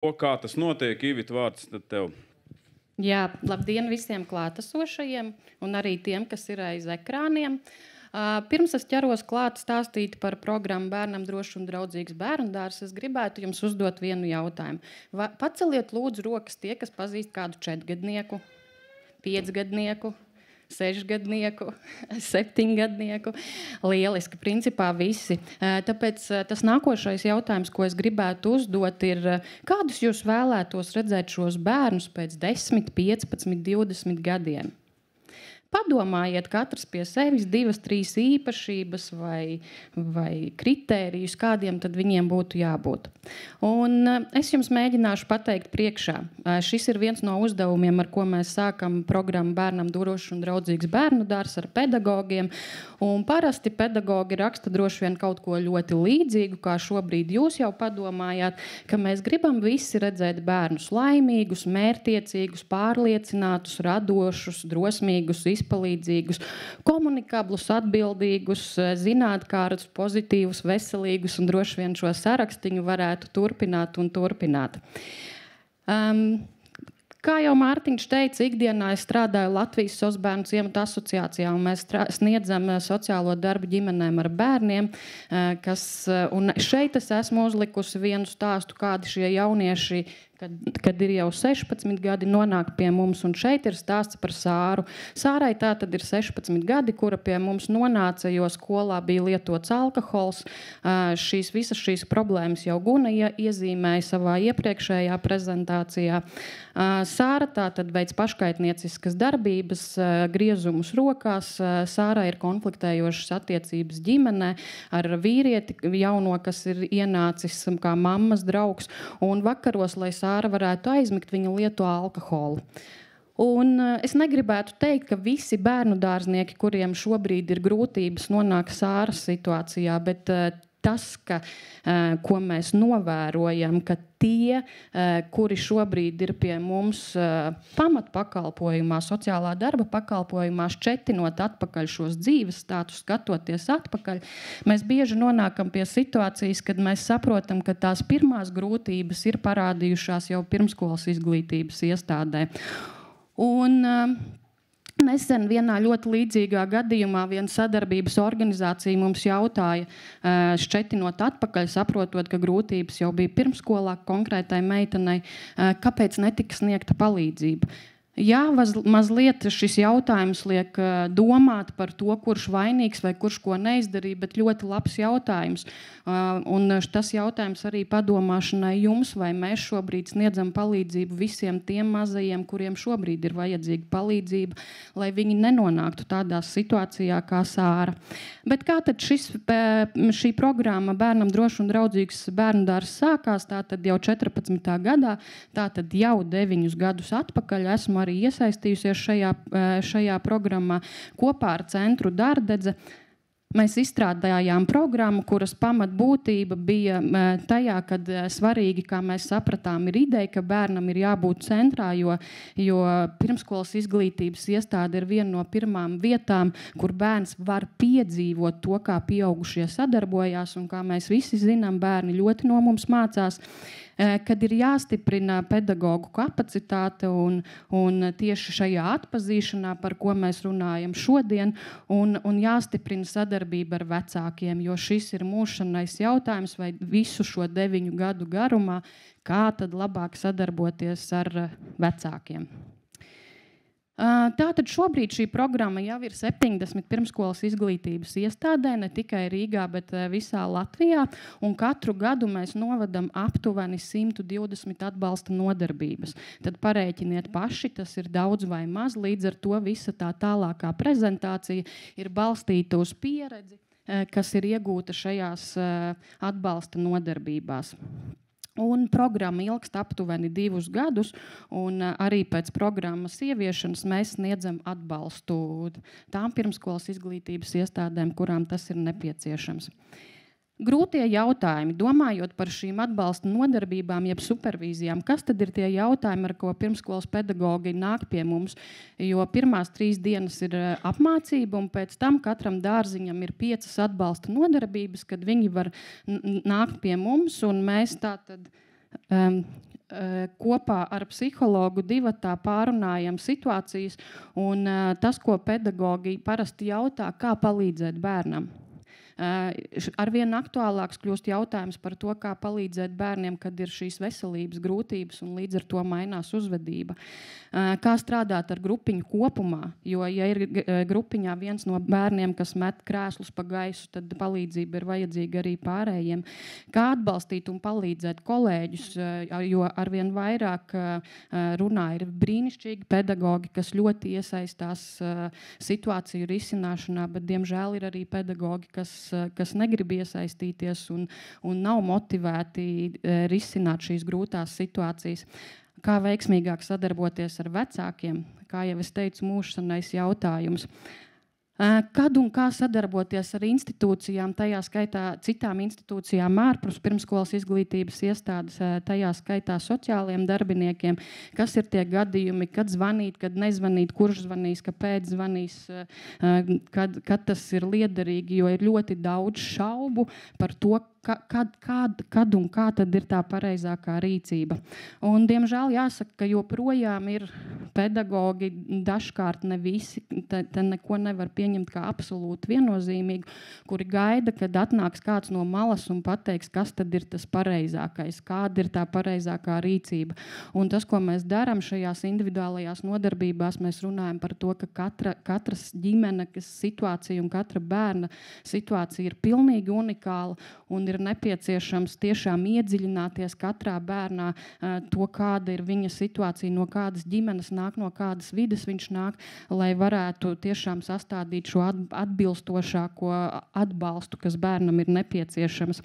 Kā tas notiek, Ivita, vārds tad tev? Jā, labdien visiem klātesošajiem un arī tiem, kas ir aiz ekrāniem. Pirms es ķeros klāt stāstīt par programmu Bērnam drošs un draudzīgs bērnudārzs, es gribētu jums uzdot vienu jautājumu. Paceliet lūdzu rokas tie, kas pazīst kādu 4-gadnieku, 5-gadnieku, 6-gadnieku, 7-gadnieku. Lieliski, principā visi. Tāpēc tas nākošais jautājums, ko es gribētu uzdot, ir, kādus jūs vēlētos redzēt šos bērnus pēc 10, 15, 20 gadiem? Padomājiet katrs pie sevis 2, 3 īpašības vai kritērijus, kādiem tad viņiem būtu jābūt. Un es jums mēģināšu pateikt priekšā. Šis ir viens no uzdevumiem, ar ko mēs sākam programmu Bērnam drošs un draudzīgs bērnudārzs ar pedagogiem. Un parasti pedagogi raksta droši vien kaut ko ļoti līdzīgu, kā šobrīd jūs jau padomājāt, ka mēs gribam visi redzēt bērnus laimīgus, mērķtiecīgus, pārliecinātus, radošus, drosmīgus, izpalīdzīgus, komunikablus, atbildīgus, zinātkārus, pozitīvus, veselīgus, un droši vien šo sarakstiņu varētu turpināt un turpināt. Kā jau Mārtiņš teica, ikdienā es strādāju Latvijas Sociālo ciematu asociācijā, un mēs sniedzam sociālo darbu ģimenēm ar bērniem, un šeit es esmu uzlikusi vienu stāstu, kādi šie jaunieši, kad ir jau 16 gadi, nonāk pie mums, un šeit ir stāsts par Sāru. Sārai tā tad ir 16 gadi, kura pie mums nonāca, jo skolā bija lietots alkohols. Visas šīs problēmas jau Guna iezīmēja savā iepriekšējā prezentācijā. Sāra tā tad veic paškaitnieciskas darbības, griezumus rokās. Sārai ir konfliktējošas attiecības ģimenē ar vīrieti jauno, kas ir ienācis kā mammas draugs, un vakaros, lai Sāra varētu aizmigt, viņa lieto alkoholu. Un es negribētu teikt, ka visi bērnu dārznieki, kuriem šobrīd ir grūtības, nonāk Sāras situācijā, bet tas, ko mēs novērojam, ka tie, kuri šobrīd ir pie mums pamatpakalpojumā, sociālā darba pakalpojumā, šķetinot atpakaļ šos dzīves stātus, skatoties atpakaļ, mēs bieži nonākam pie situācijas, kad mēs saprotam, ka tās pirmās grūtības ir parādījušās jau pirmskolas izglītības iestādē. Un nesen vienā ļoti līdzīgā gadījumā viena sadarbības organizācija mums jautāja, šķetinot atpakaļ, saprotot, ka grūtības jau bija pirmskolā konkrētai meitenei, kāpēc netika sniegta palīdzība. Jā, mazliet šis jautājums liek domāt par to, kurš vainīgs vai kurš ko neizdarīja, bet ļoti labs jautājums. Un tas jautājums arī padomāšanai jums, vai mēs šobrīd sniedzam palīdzību visiem tiem mazajiem, kuriem šobrīd ir vajadzīga palīdzība, lai viņi nenonāktu tādā situācijā kā Sāra. Bet kā tad šī programma Bērnam drošs un draudzīgs bērnudārzs sākās, tātad jau 14. gadā, tātad jau 9 gadus atpakaļ esmu arī iesaistījusies šajā programmā kopā ar centru Dārdedze. Mēs izstrādājām programmu, kuras pamatbūtība bija tajā, kad svarīgi, kā mēs sapratām, ir ideja, ka bērnam ir jābūt centrā, jo pirmskolas izglītības iestāde ir viena no pirmām vietām, kur bērns var piedzīvot to, kā pieaugušie sadarbojās, un kā mēs visi zinām, bērni ļoti no mums mācās, kad ir jāstiprina pedagogu kapacitāte un tieši šajā atpazīšanā, par ko mēs runājam šodien, un jāstiprina sadarbība ar vecākiem, jo šis ir mūžšanais jautājums, vai visu šo 9 gadu garumā, kā tad labāk sadarboties ar vecākiem. Tātad šobrīd šī programma jau ir 70 pirmskolas izglītības iestādē, ne tikai Rīgā, bet visā Latvijā, un katru gadu mēs novadam aptuveni 120 atbalsta nodarbības. Tad parēķiniet paši, tas ir daudz vai maz, līdz ar to visa tā tālākā prezentācija ir balstīta uz pieredzi, kas ir iegūta šajās atbalsta nodarbībās. Un programma ilgst aptuveni 2 gadus, un arī pēc programmas ieviešanas mēs sniedzam atbalstu tām pirmskolas izglītības iestādēm, kurām tas ir nepieciešams. Grūtie jautājumi, domājot par šīm atbalsta nodarbībām, jeb supervīzijām, kas tad ir tie jautājumi, ar ko pirmskolas pedagogi nāk pie mums, jo pirmās 3 dienas ir apmācība, un pēc tam katram dārziņam ir 5 atbalsta nodarbības, kad viņi var nākt pie mums, un mēs tātad kopā ar psihologu divatā pārunājam situācijas, un tas, ko pedagogi parasti jautā, kā palīdzēt bērnam. Arvien aktuālāks kļūst jautājums par to, kā palīdzēt bērniem, kad ir šīs veselības grūtības un līdz ar to mainās uzvedība. Kā strādāt ar grupiņu kopumā, jo, ja ir grupiņā viens no bērniem, kas met krēslus pa gaisu, tad palīdzība ir vajadzīga arī pārējiem. Kā atbalstīt un palīdzēt kolēģus, jo arvien vairāk runā ir brīnišķīgi pedagogi, kas ļoti iesaistās situāciju risināšanā, bet diemžēl ir arī pedagogi, kas negrib iesaistīties un nav motivēti risināt šīs grūtās situācijas. Kā veiksmīgāk sadarboties ar vecākiem, kā jau es teicu, mūžsanais jautājums. Kad un kā sadarboties ar institūcijām, tajā skaitā citām institūcijām ārpus pirmskolas izglītības iestādes, tajā skaitā sociāliem darbiniekiem, kas ir tie gadījumi, kad zvanīt, kad nezvanīt, kurš zvanīs, kāpēc zvanīs, kad tas ir liederīgi, jo ir ļoti daudz šaubu par to, kad un kā tad ir tā pareizākā rīcība. Un, diemžēl jāsaka, ka joprojām ir pedagogi, dažkārt ne visi, te neko nevar pieņemt kā absolūti viennozīmīgu, kuri gaida, kad atnāks kāds no malas un pateiks, kas tad ir tas pareizākais, kāda ir tā pareizākā rīcība. Un tas, ko mēs darām šajās individuālajās nodarbībās, mēs runājam par to, ka katras ģimenes situācija un katra bērna situācija ir pilnīgi unikāla un ir nepieciešams tiešām iedziļināties katrā bērnā to, kāda ir viņa situācija, no kādas ģimenes nāk, no kādas vides viņš nāk, lai varētu tiešām sastādīt šo atbilstošāko atbalstu, kas bērnam ir nepieciešams.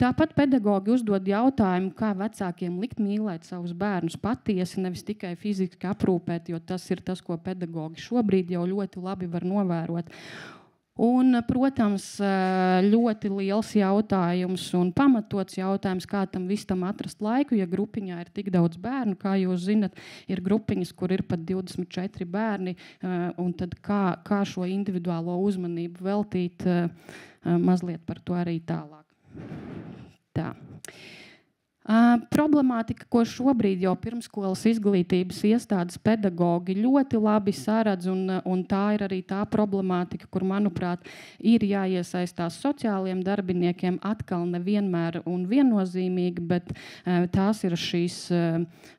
Tāpat pedagogi uzdod jautājumu, kā vecākiem likt mīlēt savus bērnus patiesi, nevis tikai fiziski aprūpēt, jo tas ir tas, ko pedagogi šobrīd jau ļoti labi var novērot. Un, protams, ļoti liels jautājums un pamatots jautājums, kā tam visam atrast laiku, ja grupiņā ir tik daudz bērnu, kā jūs zinat, ir grupiņas, kur ir pat 24 bērni, un tad kā šo individuālo uzmanību veltīt, mazliet par to arī tālāk. Tā. Problemātika, ko šobrīd jau pirmskolas izglītības iestādes pedagogi ļoti labi saredz, un tā ir arī tā problemātika, kur, manuprāt, ir jāiesaistās sociāliem darbiniekiem, atkal nevienmēr un viennozīmīgi, bet tās ir šīs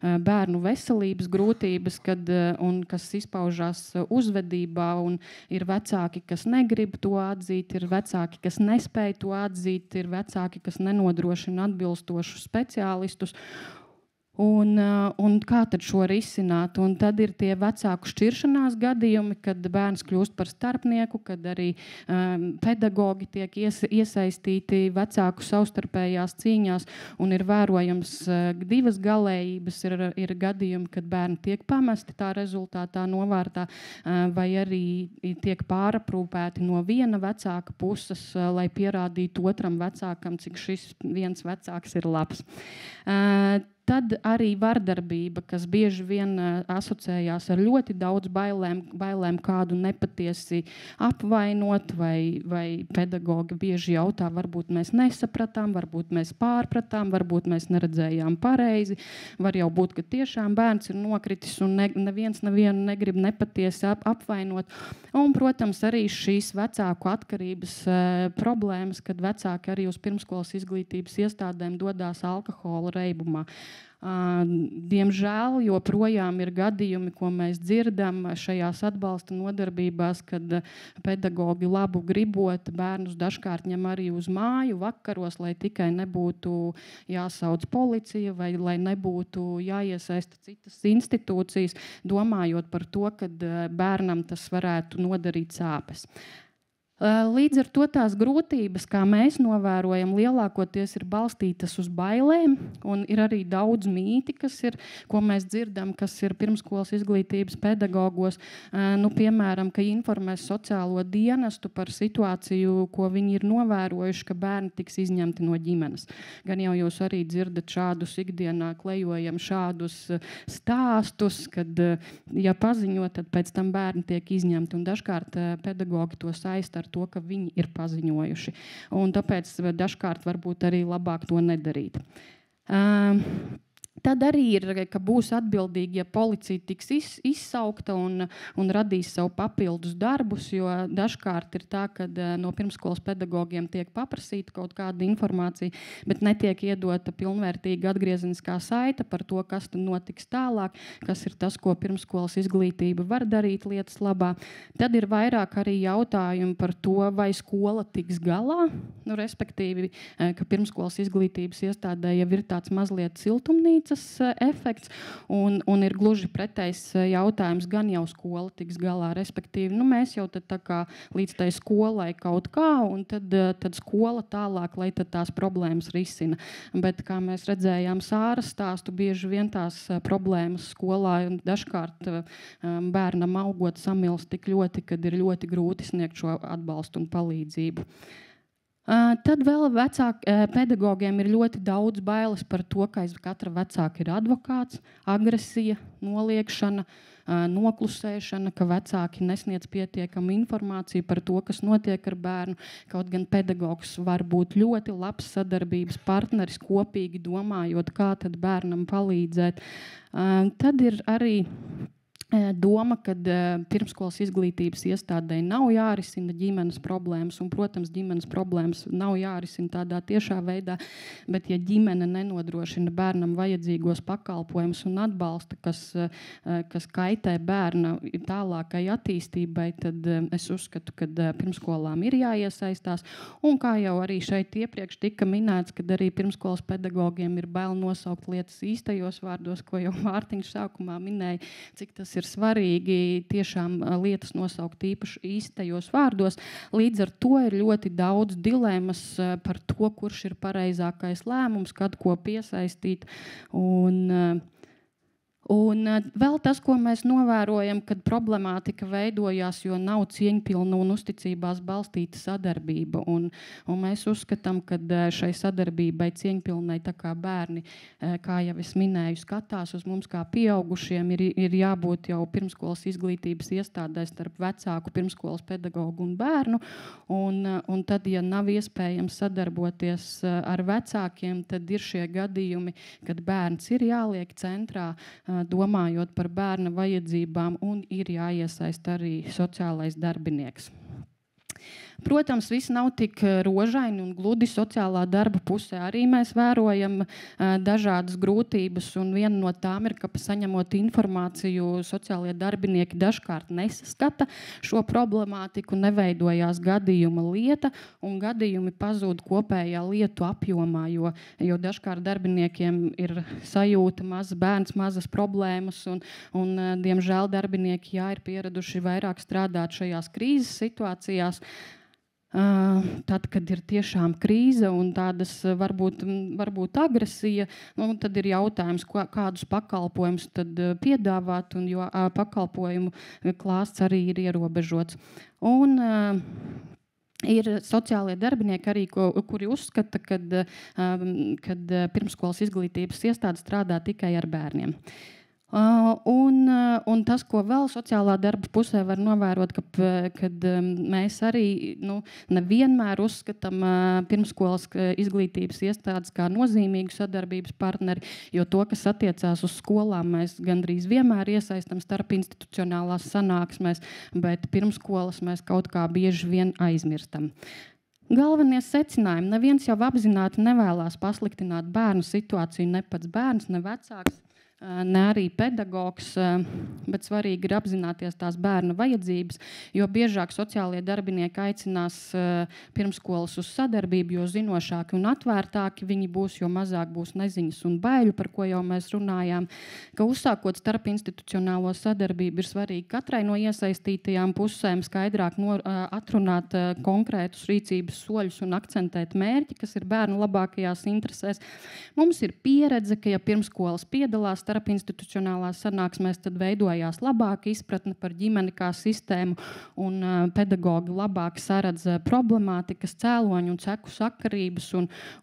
bērnu veselības grūtības, kas izpaužās uzvedībā, un ir vecāki, kas negrib to atzīt, ir vecāki, kas nespēj to atzīt, ir vecāki, kas nenodrošina atbilstošu speciālistus. Un kā tad šo risināt? Un tad ir tie vecāku šķiršanās gadījumi, kad bērns kļūst par starpnieku, kad arī pedagogi tiek iesaistīti vecāku savstarpējās cīņās, un ir vērojams divas galējības. Ir gadījumi, kad bērni tiek pamesti tā rezultātā novārtā, vai arī tiek pāraprūpēti no viena vecāka puses, lai pierādītu otram vecākam, cik šis viens vecāks ir labs. Tad arī vardarbība, kas bieži vien asociējās ar ļoti daudz bailēm kādu nepatiesi apvainot, vai pedagogi bieži jautā, varbūt mēs nesapratām, varbūt mēs pārpratām, varbūt mēs neredzējām pareizi, var jau būt, ka tiešām bērns ir nokritis un neviens nevienu negrib nepatiesi apvainot. Un, protams, arī šīs vecāku atkarības problēmas, kad vecāki arī uz pirmskolas izglītības iestādēm dodās alkohola reibumā. Diemžēl joprojām ir gadījumi, ko mēs dzirdam šajās atbalsta nodarbībās, kad pedagogi labu gribot bērnus dažkārt ņem arī uz māju vakaros, lai tikai nebūtu jāsauc policija vai lai nebūtu jāiesaista citas institūcijas, domājot par to, ka bērnam tas varētu nodarīt sāpes. Līdz ar to tās grūtības, kā mēs novērojam, lielākoties ir balstītas uz bailēm, un ir arī daudz mīti, ko mēs dzirdam, kas ir pirmskolas izglītības pedagogos. Piemēram, ka informēs sociālo dienestu par situāciju, ko viņi ir novērojuši, ka bērni tiks izņemti no ģimenes. Gan jau jūs arī dzirdat šādus ikdienā klejojam šādus stāstus, kad, ja paziņo, tad pēc tam bērni tiek izņemti, un dažkārt pedagogi to saista ar to, ka viņi ir paziņojuši. Un tāpēc dažkārt varbūt arī labāk to nedarīt. Tad arī ir, ka būs atbildīgi, ja policija tiks izsaukta un radīs savu papildus darbus, jo dažkārt ir tā, ka no pirmskolas pedagogiem tiek paprasīta kaut kāda informācija, bet netiek iedota pilnvērtīga atgriezeniskā saite par to, kas tad notiks tālāk, kas ir tas, ko pirmskolas izglītība var darīt lietas labā. Tad ir vairāk arī jautājumi par to, vai skola tiks galā, respektīvi, ka pirmskolas izglītības iestādē jau ir tāds mazliet siltumnīca efekts, un ir gluži pretējs jautājums, gan jau skola tiks galā, respektīvi, mēs jau tad tā kā līdz tai skolai kaut kā, un tad skola tālāk, lai tad tās problēmas risina. Bet, kā mēs redzējām Sāras stāstu, bieži vien tās problēmas skolā dažkārt bērnam augot samilst tik ļoti, kad ir ļoti grūti sniegt šo atbalstu un palīdzību. Tad vēl pedagogiem ir ļoti daudz bailes par to, ka aiz katra vecāka ir advokāts, agresija, noliekšana, noklusēšana, ka vecāki nesniedz pietiekamu informāciju par to, kas notiek ar bērnu. Kaut gan pedagogs var būt ļoti labs sadarbības partneris, kopīgi domājot, kā tad bērnam palīdzēt. Tad ir arī doma, ka pirmskolas izglītības iestādē nav jārisina ģimenes problēmas, un, protams, ģimenes problēmas nav jārisina tādā tiešā veidā, bet ja ģimene nenodrošina bērnam vajadzīgos pakalpojumus un atbalsta, kas kaitē bērna tālākai attīstībai, tad es uzskatu, ka pirmskolām ir jāiesaistās, un kā jau arī šeit iepriekš tika minēts, kad arī pirmskolas pedagogiem ir bail nosaukt lietas īstajos vārdos, ko jau Mārtiņš sākumā minēja, cik tas ir svarīgi tiešām lietas nosaukt īpaši īstajos vārdos. Līdz ar to ir ļoti daudz dilemmas par to, kurš ir pareizākais lēmums, kad ko piesaistīt. Un vēl tas, ko mēs novērojam, kad problemātika veidojās, jo nav cieņpilna un uzticībās balstīta sadarbība. Un mēs uzskatām, ka šai sadarbībai cieņpilnai, tā kā bērni, kā jau es minēju, skatās uz mums kā pieaugušiem, ir jābūt jau pirmskolas izglītības iestādēs starp vecāku, pirmskolas pedagogu un bērnu. Un tad, ja nav iespējams sadarboties ar vecākiem, tad ir šie gadījumi, kad bērns ir jāliek centrā, domājot par bērna vajadzībām, un ir jāiesaist arī sociālais darbinieks. Protams, viss nav tik rožaini un gludi sociālā darba pusē. Arī mēs vērojam dažādas grūtības, un viena no tām ir, ka saņemot informāciju, sociālie darbinieki dažkārt nesaskata šo problemātiku, neveidojās gadījuma lieta, un gadījumi pazūd kopējā lietu apjomā, jo dažkārt darbiniekiem ir sajūta mazs bērns, mazas problēmas, un diemžēl darbinieki ir pieraduši vairāk strādāt šajās krīzes situācijās. Tad, kad ir tiešām krīze un tādas varbūt agresija, tad ir jautājums, kādus pakalpojumus tad piedāvāt, un jo pakalpojumu klāsts arī ir ierobežots. Un ir sociālie darbinieki arī, kuri uzskata, kad pirmskolas izglītības iestāde strādā tikai ar bērniem. Un tas, ko vēl sociālā darba pusē var novērot, kad mēs arī nevienmēr uzskatām pirmskolas izglītības iestādes kā nozīmīgu sadarbības partneri, jo to, kas attiecās uz skolām, mēs gandrīz vienmēr iesaistam starp institucionālās sanāksmēs, bet pirmskolas mēs kaut kā bieži vien aizmirstam. Galvenie secinājumi. Neviens jau apzināti nevēlās pasliktināt bērnu situāciju, ne pats bērns, ne vecāks, ne arī pedagogs, bet svarīgi ir apzināties tās bērna vajadzības, jo biežāk sociālie darbinieki aicinās pirmskolas uz sadarbību, jo zinošāki un atvērtāki viņi būs, jo mazāk būs neziņas un baiļu, par ko jau mēs runājām, ka uzsākot starp institucionālo sadarbību ir svarīgi katrai no iesaistītajām pusēm skaidrāk atrunāt konkrētus rīcības soļus un akcentēt mērķi, kas ir bērnu labākajās interesēs. Mums ir pieredze, ka ja pirmskolas piedalās starp institucionālās sanāksmēs, tad veidojās labāka izpratne par ģimeni kā sistēmu, un pedagogi labāk saredz problemātikas, cēloņu un seku sakarības,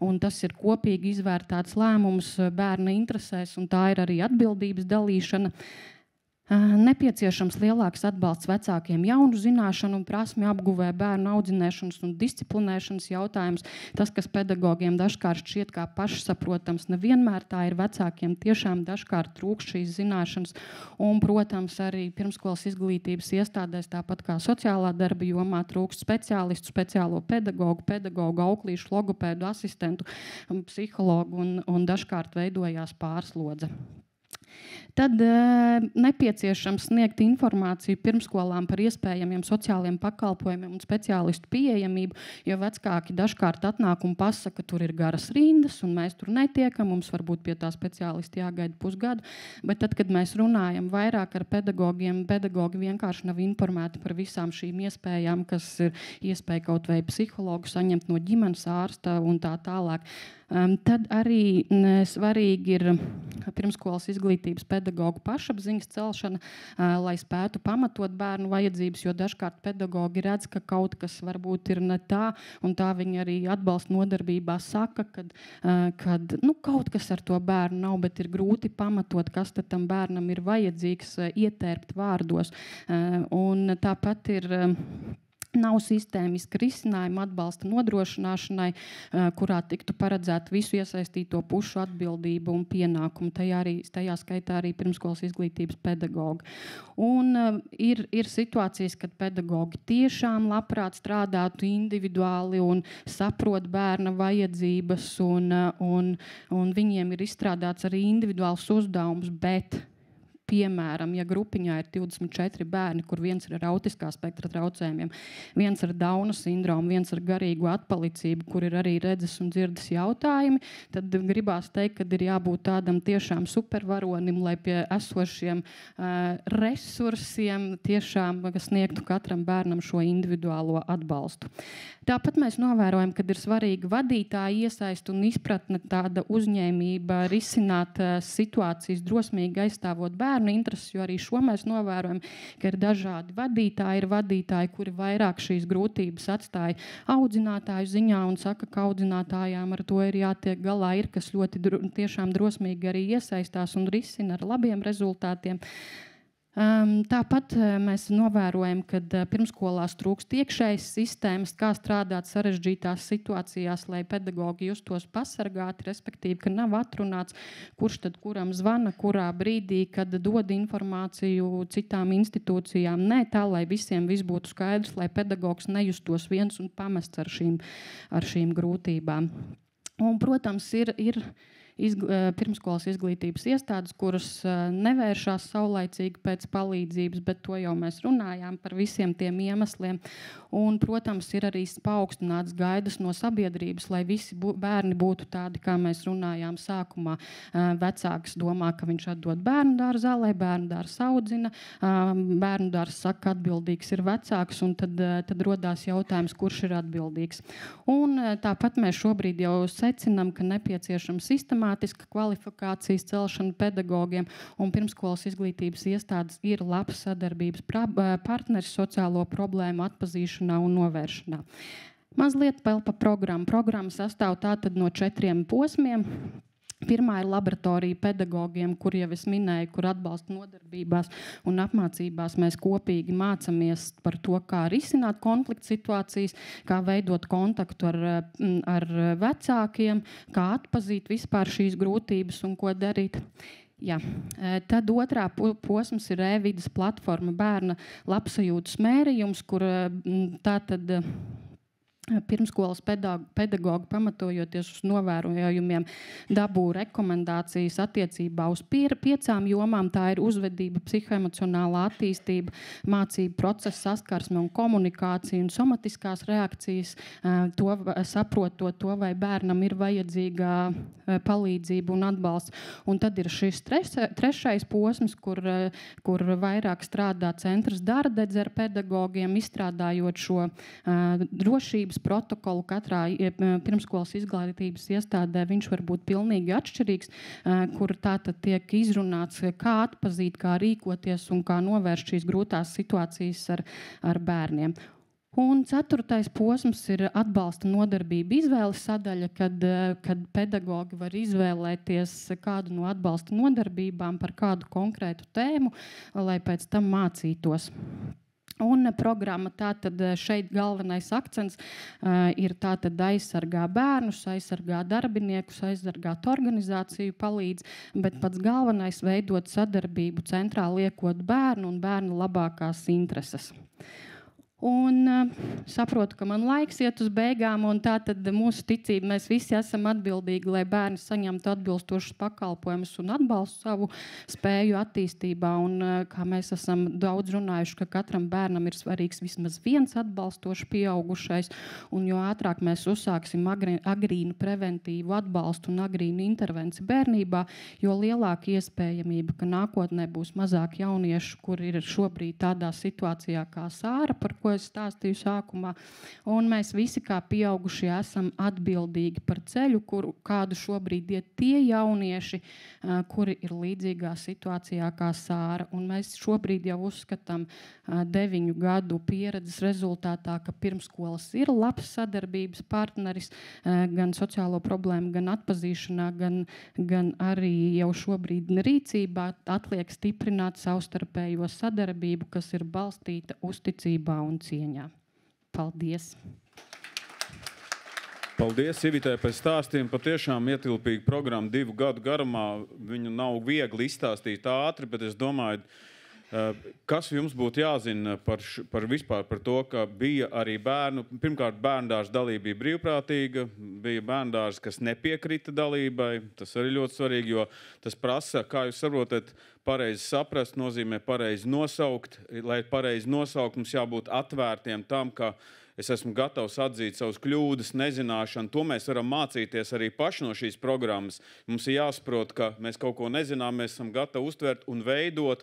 un tas ir kopīgi izvērtāts lēmums bērna interesēs, un tā ir arī atbildības dalīšana. Nepieciešams lielāks atbalsts vecākiem jaunu zināšanu un prasmju apguvē, bērnu audzināšanas un disciplinēšanas jautājums. Tas, kas pedagogiem dažkārt šķiet kā pašsaprotams, nevienmēr tā ir. Vecākiem tiešām dažkārt trūkst šīs zināšanas. Un, protams, arī pirmskolas izglītības iestādēs, tāpat kā sociālā darba jomā, trūkst speciālistu, speciālo pedagogu, auklīšu, logopēdu, asistentu, psihologu un dažkārt veidojās pārslodze. Tad nepieciešams sniegt informāciju pirmskolām par iespējamiem sociāliem pakalpojumiem un speciālistu pieejamību, jo vecāki dažkārt atnāk un pasaka, ka tur ir garas rindas un mēs tur netiekam, mums varbūt pie tā speciālisti jāgaida pusgadu, bet tad, kad mēs runājam vairāk ar pedagogiem, pedagogi vienkārši nav informēti par visām šīm iespējām, kas ir iespēja kaut vai psihologu saņemt no ģimenes ārsta un tā tālāk. Tad arī svarīgi ir pirmskolas izglītības pedagogu pašapziņas celšana, lai spētu pamatot bērnu vajadzības, jo dažkārt pedagogi redz, ka kaut kas varbūt ir ne tā, un tā viņi arī atbalsta nodarbībā saka, kad kaut kas ar to bērnu nav, bet ir grūti pamatot, kas tad tam bērnam ir vajadzīgs, ietērpt vārdos. Un tāpat ir nav sistēmiska risinājuma atbalsta nodrošināšanai, kurā tiktu paredzēta visu iesaistīto pušu atbildība un pienākumu. Tajā skaitā arī pirmskolas izglītības pedagogi. Un ir situācijas, kad pedagogi tiešām labprāt strādātu individuāli un saprot bērna vajadzības, un viņiem ir izstrādāts arī individuāls uzdevums, bet piemēram, ja grupiņā ir 24 bērni, kur viens ir ar autiskā spektra traucējumiem, viens ar Dauna sindromu, viens ar garīgu atpalicību, kur ir arī redzes un dzirdes jautājumi, tad gribās teikt, ka ir jābūt tādam tiešām supervaronim, lai pie esošiem resursiem tiešām sniegtu katram bērnam šo individuālo atbalstu. Tāpat mēs novērojam, ka ir svarīga vadītāja iesaist un izpratne, tāda uzņēmība risināt situācijas drosmīgi aizstāvot bērnu intereses, jo arī šo mēs novērojam, ka ir dažādi vadītāji. Ir vadītāji, kuri vairāk šīs grūtības atstāja audzinātāju ziņā un saka, ka audzinātājām ar to ir jātiek galā. Ir, kas ļoti tiešām drosmīgi arī iesaistās un risina ar labiem rezultātiem. Tāpat mēs novērojam, ka pirmskolās trūkst iekšējas sistēmas, kā strādāt sarežģītās situācijās, lai pedagogi justos pasargāti, respektīvi, ka nav atrunāts, kurš tad kuram zvana, kurā brīdī, kad dod informāciju citām institūcijām. Nē, tā, lai visiem viss būtu skaidrs, lai pedagogs nejustos viens un pamests ar šīm grūtībām. Un, protams, ir pirmskolas izglītības iestādes, kuras nevēršās saulaicīgi pēc palīdzības, bet to jau mēs runājām par visiem tiem iemesliem. Un, protams, ir arī paaugstināts gaidas no sabiedrības, lai visi bērni būtu tādi, kā mēs runājām sākumā. Vecāks domā, ka viņš atdod bērnu dārzā, lai bērnu dārs audzina. Bērnu dārs saka, atbildīgs ir vecāks, un tad rodās jautājums, kurš ir atbildīgs. Un tāpat mēs šobrīd jau secinām, ka nepieciešama sistemātiska kvalifikācijas celšana pedagogiem, un pirmskolas izglītības iestādes ir labs sadarbības partneris sociālo problēmu atpazīšanā un novēršanā. Mazliet vēl pa programmu. Programma sastāv tātad no 4 posmiem. Pirmā ir laboratorija pedagogiem, kur jau es minēju, kur atbalsta nodarbībās un apmācībās mēs kopīgi mācamies par to, kā risināt konfliktu situācijas, kā veidot kontaktu ar vecākiem, kā atpazīt vispār šīs grūtības un ko darīt. Jā. Tad otrā posms ir e-vides platforma bērna labsajūtas mērījums, kur tātad pirmskolas pedagogi, pamatojoties uz novērojumiem, dabū rekomendācijas attiecībā uz 5 jomām. Tā ir uzvedība, psihoemocionālā attīstība, mācību procesa saskarsme un komunikācija un somatiskās reakcijas, saprotot to, vai bērnam ir vajadzīga palīdzība un atbalsts. Un tad ir šis trešais posms, kur vairāk strādā centrs Dārdedze ar pedagogiem, izstrādājot šo drošības protokolu katrā pirmskolas izglītības iestādē. Viņš var būt pilnīgi atšķirīgs, kur tātad tiek izrunāts, kā atpazīt, kā rīkoties un kā novērst šīs grūtās situācijas ar bērniem. Un 4. posms ir atbalsta nodarbību izvēles sadaļa, kad pedagogi var izvēlēties kādu no atbalsta nodarbībām par kādu konkrētu tēmu, lai pēc tam mācītos. Un programma tātad šeit galvenais akcents ir tātad aizsargā bērnus, aizsargā darbiniekus, aizsargāt organizāciju palīdz, bet pats galvenais veidot sadarbību centrā liekot bērnu un bērnu labākās intereses. Un saprotu, ka man laiks iet uz beigām, un tā tad mūsu ticība, mēs visi esam atbildīgi, lai bērni saņemtu atbilstošus pakalpojumus un atbalstu savu spēju attīstībā. Un kā mēs esam daudz runājuši, ka katram bērnam ir svarīgs vismaz viens atbalstošs pieaugušais, un jo ātrāk mēs uzsāksim agrīnu preventīvu atbalstu un agrīnu intervenciju bērnībā, jo lielāka iespējamība, ka nākotnē būs mazāk jauniešu, kur ir šobrīd tādā situācijā kā Sāra, par ko es stāstīju sākumā. Un mēs visi kā pieaugušie esam atbildīgi par ceļu, kādu šobrīd iet tie jaunieši, kuri ir līdzīgā situācijā kā Sāra. Un mēs šobrīd jau uzskatām 9 gadu pieredzes rezultātā, ka pirmskolas ir labs sadarbības partneris gan sociālo problēmu, gan atpazīšanā, gan arī jau šobrīd rīcībā atliek stiprināt savstarpējo sadarbību, kas ir balstīta uzticībā un cieņā. Paldies! Paldies Ivitai par stāstiem. Patiešām ietilpīga programma 2 gadu garumā. Viņu nav viegli izstāstīt ātri, bet es domāju, kas jums būtu jāzina vispār par to, ka bija arī bērnu. Pirmkārt, bērndārs dalība bija brīvprātīga, bija bērndārs, kas nepiekrita dalībai. Tas arī ļoti svarīgi, jo tas prasa, kā jūs saprotat, pareizi saprast, nozīmē pareizi nosaukt. Lai pareizi nosaukt, mums jābūt atvērtiem tam, ka es esmu gatavs atzīt savus kļūdas, nezināšanu. To mēs varam mācīties arī paši no šīs programmas. Mums ir jāsaprot, ka mēs kaut ko nezinām, mēs esam gatavi uztvert un veidot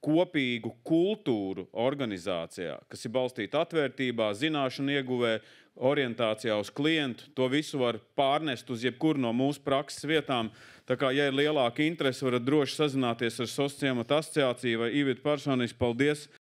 kopīgu kultūru organizācijā, kas ir balstīta atvērtībā, zināšanu ieguvē, orientācijā uz klientu. To visu var pārnest uz jebkuru no mūsu prakses vietām. Tā kā, ja ir lielāka interese, varat droši sazināties ar Sociālo ciematu asociāciju vai Ivitu personiski. Paldies!